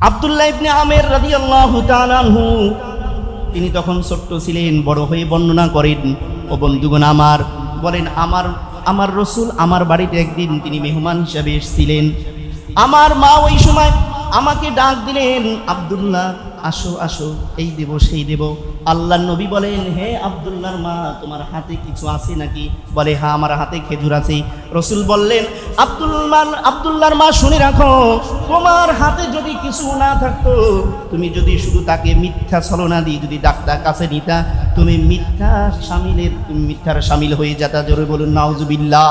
আব্দুল্লাহ ইবনে আমের রাদিয়াল্লাহু তাআলা আনহু তিনি তখন ছোট্ট ছিলেন, বড় হয়ে বর্ণনা করেন, ও বন্ধুগণ আমার, বলেন আমার রাসূল আমার বাড়িতে একদিন তিনি মেহমান হিসেবে এসেছিলেন। আমার মা ওই সময় আমাকে ডাক দিলেন, আব্দুল্লাহ আসো আসো, এই দেব সেই দেব। আল্লাহর নবী বলেন, হে আব্দুল্লাহর মা, তোমার হাতে কিছু আছে নাকি? বলে, হ্যাঁ আমার হাতে খেজুর আছে। রাসূল বললেন, আব্দুল্লাহর মা শুনে রাখো, তোমার হাতে যদি কিছু না থাকতো, তুমি যদি শুধু তাকে মিথ্যা ছলনা দিয়ে যদি ডাক্তার কাছে নিতা, তুমি মিথ্যার শামিল হয়ে যেতা। জোরে বলুন নাউজুবিল্লাহ।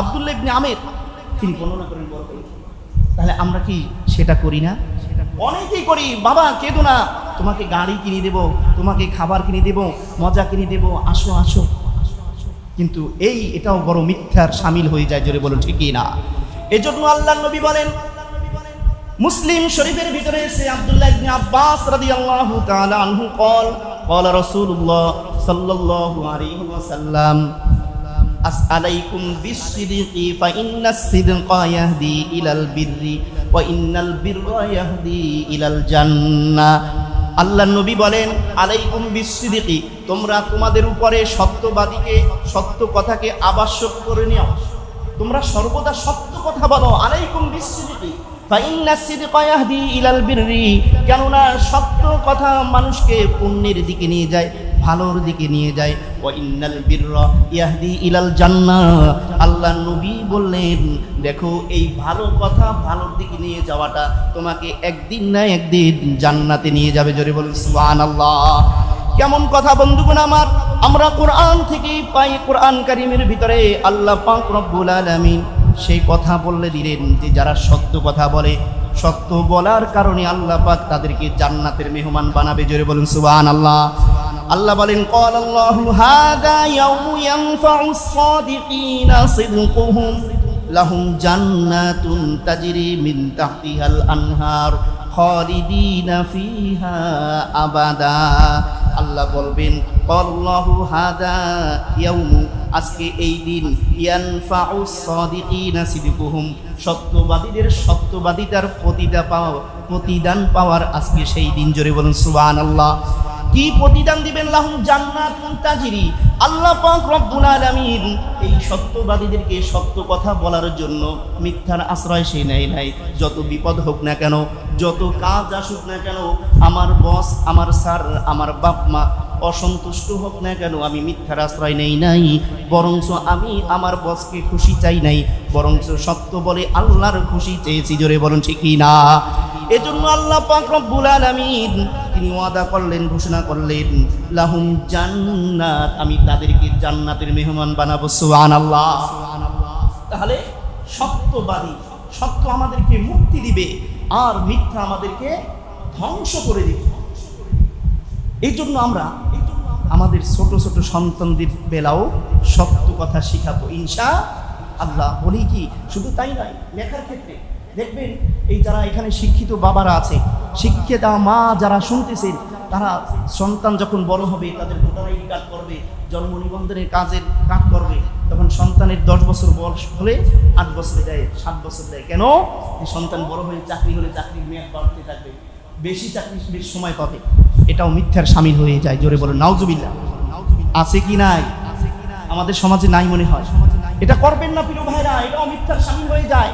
আব্দুল্লাহ ইবনে আমের তিনি বর্ণনা করেন বড় করে। তাহলে আমরা কি সেটা করি না? অনেকেই করি, বাবা কেঁদো না, তোমাকে গাড়ি কিনে দেব, তোমাকে খাবার কিনে দেব, মজা কিনে দেব, আসো আসো। কিন্তু এটাও বড় মিথ্যার শামিল হয়ে যায়। জোরে বলুন ঠিকই না? এজন্য আল্লাহর নবী বলেন, মুসলিম শরীফের ভিতরে এসে আব্দুল্লাহ ইবনে আব্বাস রাদিয়াল্লাহু তাআলা আনহু قال رسول الله صلى الله عليه وسلم আসআলাইকুম বিসসিদকি ফাইন্নাস সিদকা ইয়াহদি ইলাল বিররি ওয়া ইন্নাল বিররা ইয়াহদি ইলাল জান্নাহ। আল্লাহর নবী বলেন, আলাইকুম বিসসিদকি, তোমরা তোমাদের উপরে সত্যবাদীকে, সত্য কথাকে আবশ্যক করে নিও, তোমরা সর্বদা সত্য কথা বলো। আলাইকুম বিসসিদকি ফাইন্নাস সিদকা ইয়াহদি ইলাল বিররি, কেননা সত্য কথা মানুষকে পুণ্যের দিকে নিয়ে যায়, ভালোর দিকে নিয়ে যায়। ওয়া ইন্নাল বিররা ইয়াহদি ইলাল জান্নাহ, আল্লাহর নবী বললেন, দেখো এই ভালো কথা ভালোর দিকে নিয়ে যাওয়াটা তোমাকে একদিন না একদিন জান্নাতে নিয়ে যাবে। জোরে বলুন সুবহানাল্লাহ। কেমন কথা বন্ধুগণ আমার, আমরা কোরআন থেকেই পাই। কোরআন কারীমের ভিতরে আল্লাহ পাক রব্বুল আলামিন সেই কথা বললে দিলেন যে যারা সত্য কথা বলে, সত্য বলার কারণে আল্লাহ পাক তাদেরকে জান্নাতের মেহমান বানাবে। জোরে বলুন সুবহানাল্লাহ। আল্লাহ বলেন, قال الله هذا يوم ينفع الصادقين صدقهم لهم جنات تجري من تحتها الأنهار خالدين فيها أبدا। আল্লাহ বলবেন, قال الله هذا يوم, আজকে এই দিন, ইয়ানফাউ সাদিকিনা সিদকুহুম, সত্যবাদীদের সত্যবাদিতার প্রতিদান পাওয়ার আজকে সেই দিন। জোরে বলুন সুবহানাল্লাহ। কি প্রতিদান দিবেন? লাহুম জান্নাতুন তাজরি, আল্লাহ পাক রব্বুল আলামিন এই সত্যবাদীদেরকে সত্য কথা বলার জন্য মিথ্যার আশ্রয় সে নেয় নাই। যত বিপদ হোক না কেন, যত কাজ আসুক না কেন, আমার বস, আমার স্যার, আমার বাপ মা অসন্তুষ্ট হোক না কেন, আমি মিথ্যার আশ্রয় নেই নাই, বরঞ্চ আমি আমার বসকে খুশি চাই নাই, বরঞ্চ সত্য বলে আল্লাহর খুশি চেয়েছি। জোরে বলুন ঠিকই না? এজন্য আল্লাহ পাক রব্বুল আলামিন তিনি ওয়াদা করলেন, ঘোষণা করলেন, লাহুম জান্নাত, আমি তাদেরকে জান্নাতের মেহমান বানাবো। সুবহানাল্লাহ। তাহলে সত্যবাদী, সত্য আমাদেরকে মুক্তি দিবে আর মিথ্যা আমাদেরকে ধ্বংস করে দিবে। এই জন্য আমরা আমাদের ছোট ছোট সন্তানদের বেলাও সত্য কথা শিখাবো ইনশাআল্লাহ। বলি কি, শুধু তাই নয়, লেখার ক্ষেত্রে দেখবেন এই যারা এখানে শিক্ষিত বাবারা আছে, শিক্ষিতা মা যারা শুনতেছেন, তারা সন্তান যখন বড় হবে, তাদের ভোটার আইডি কার্ড করবে, জন্ম নিবন্ধনের কাজের কাজ করবে, তখন সন্তানের 10 বছর বয়স হলে 8 বছর দেয়, 7 বছর দেয়। কেন? সন্তান বড় হয়ে চাকরি হলে চাকরির মেয়াদ বাড়তে থাকবে, বেশি চাকরির সময় পাবে। এটাও মিথ্যার শামিল হয়ে যায়। জোরে বলো নাউজুবিল্লাহ। আছে কি নাই? আমাদের সমাজে নাই মনে হয়। এটা করবেন না প্রিয় ভাইরা, এটাও মিথ্যার শামিল হয়ে যায়।